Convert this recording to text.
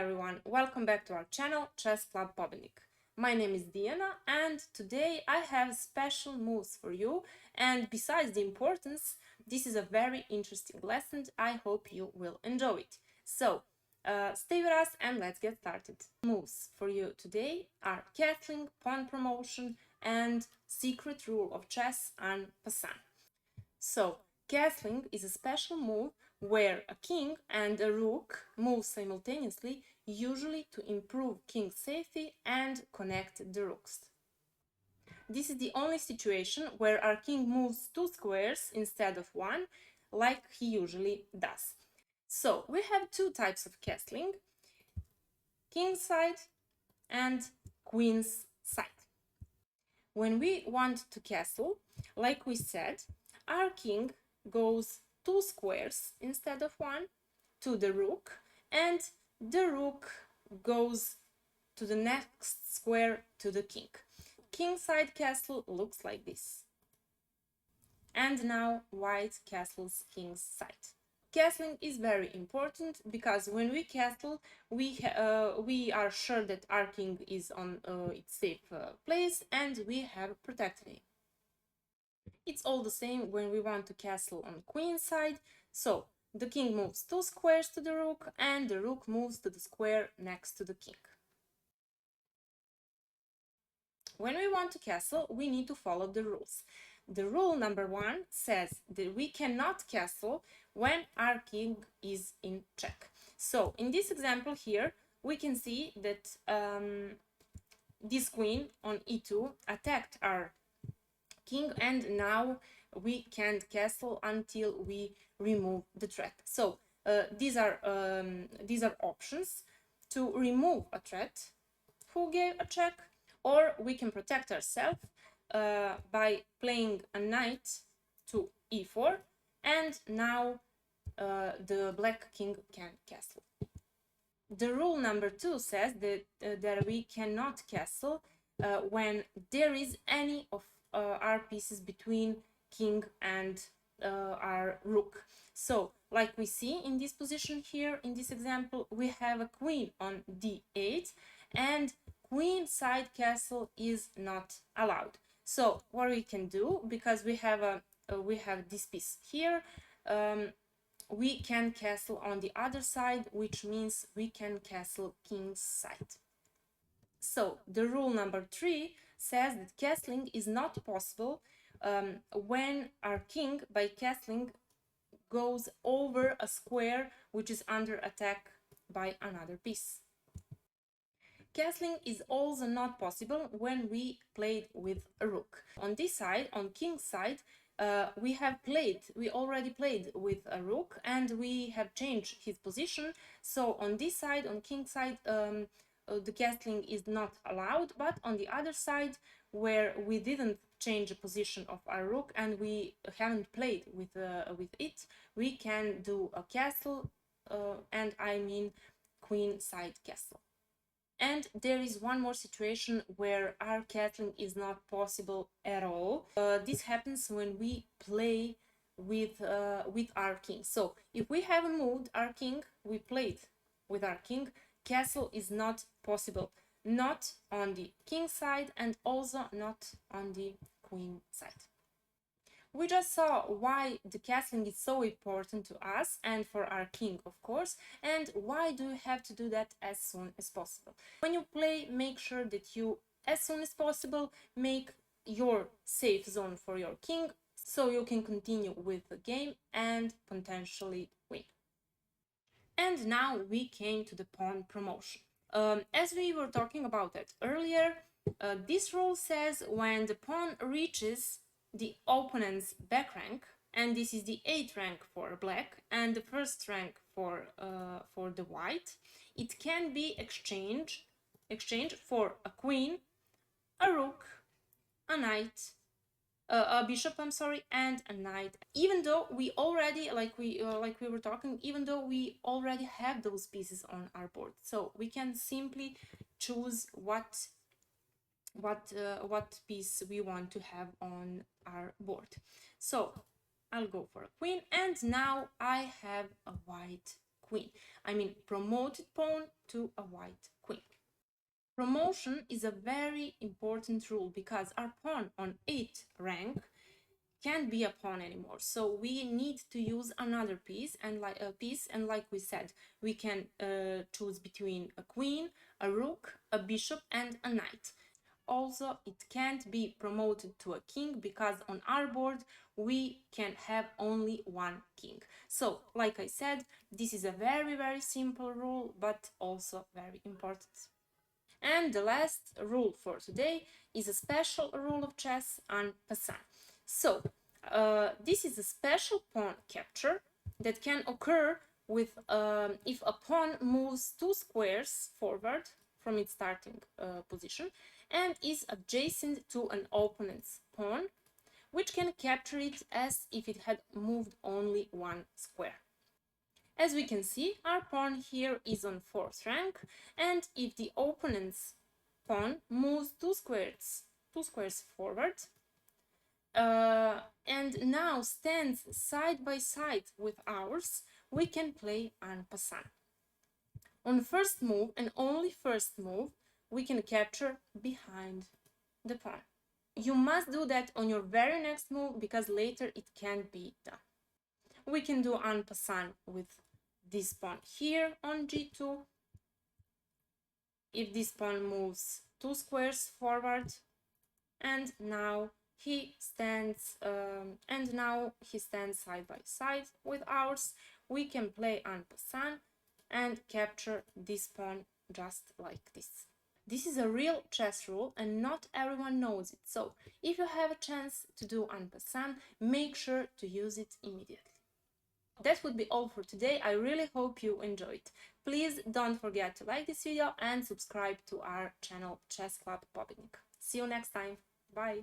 everyone, welcome back to our channel Chess Club Pobednik. My name is Diana and today I have special moves for you, and besides the importance, this is a very interesting lesson. I hope you will enjoy it. So stay with us and let's get started. Moves for you today are castling, pawn promotion and secret rule of chess en passant. So castling is a special move where a king and a rook move simultaneously, usually to improve king's safety and connect the rooks. This is the only situation where our king moves two squares instead of one, like he usually does. So we have two types of castling: king's side and queen's side. When we want to castle, like we said, our king goes two squares instead of one to the rook, and the rook goes to the next square to the king. Kingside castle looks like this. And now white castles king's side. Castling is very important because when we castle, we are sure that our king is on its safe place and we have protected him. It's all the same when we want to castle on queen side. So the king moves two squares to the rook and the rook moves to the square next to the king. When we want to castle, we need to follow the rules. The rule number 1 says that we cannot castle when our king is in check. So in this example here, we can see that this queen on e2 attacked our king, and now we can't castle until we remove the threat. So these are options to remove a threat who gave a check, or we can protect ourselves by playing a knight to e4, and now the black king can castle. The rule number 2 says that we cannot castle when there is any of our pieces between king and our rook. So like we see in this position here, in this example, we have a queen on d8 and queen side castle is not allowed. So what we can do, because we have this piece here, we can castle on the other side, which means we can castle king's side. So the rule number 3 says that castling is not possible when our king, by castling, goes over a square which is under attack by another piece. Castling is also not possible when we played with a rook. On this side, on king's side, we already played with a rook and we have changed his position. So on this side, on king's side, the castling is not allowed, but on the other side, where we didn't change the position of our rook and we haven't played with it, we can do a castle, and I mean queen side castle. And there is one more situation where our castling is not possible at all. This happens when we play with our king. So if we haven't moved our king, we played with our king, castle is not possible. Not on the king side and also not on the queen side. We just saw why the castling is so important to us and for our king, of course, and why do you have to do that as soon as possible. When you play, make sure that you, as soon as possible, make your safe zone for your king so you can continue with the game and potentially win. And now we came to the pawn promotion. As we were talking about it earlier, this rule says when the pawn reaches the opponent's back rank, and this is the 8th rank for black and the 1st rank for the white, it can be exchanged for a queen, a rook, a knight, a bishop, and a knight. Even though we already, like we were talking, even though we already have those pieces on our board, so we can simply choose what piece we want to have on our board. So I'll go for a queen, and now I have a white queen. I mean promoted pawn to a white queen. Promotion is a very important rule because our pawn on 8th rank can't be a pawn anymore, so we need to use another piece, and like we said, we can choose between a queen, a rook, a bishop, and a knight. Also, it can't be promoted to a king because on our board we can have only one king. So, like I said, this is a very simple rule, but also very important. And the last rule for today is a special rule of chess, en passant. So, this is a special pawn capture that can occur with if a pawn moves 2 squares forward from its starting position and is adjacent to an opponent's pawn, which can capture it as if it had moved only 1 square. As we can see, our pawn here is on 4th rank, and if the opponent's pawn moves 2 squares forward, and now stands side by side with ours, we can play en passant. On first move, and only first move, we can capture behind the pawn. You must do that on your very next move because later it can't be done. We can do en passant with this pawn here on g2. If this pawn moves 2 squares forward, and now he stands side by side with ours, we can play en passant and capture this pawn just like this. This is a real chess rule and not everyone knows it, so if you have a chance to do en passant, make sure to use it immediately. That would be all for today. I really hope you enjoyed. Please don't forget to like this video and subscribe to our channel Chess Club Pobednik. See you next time. Bye!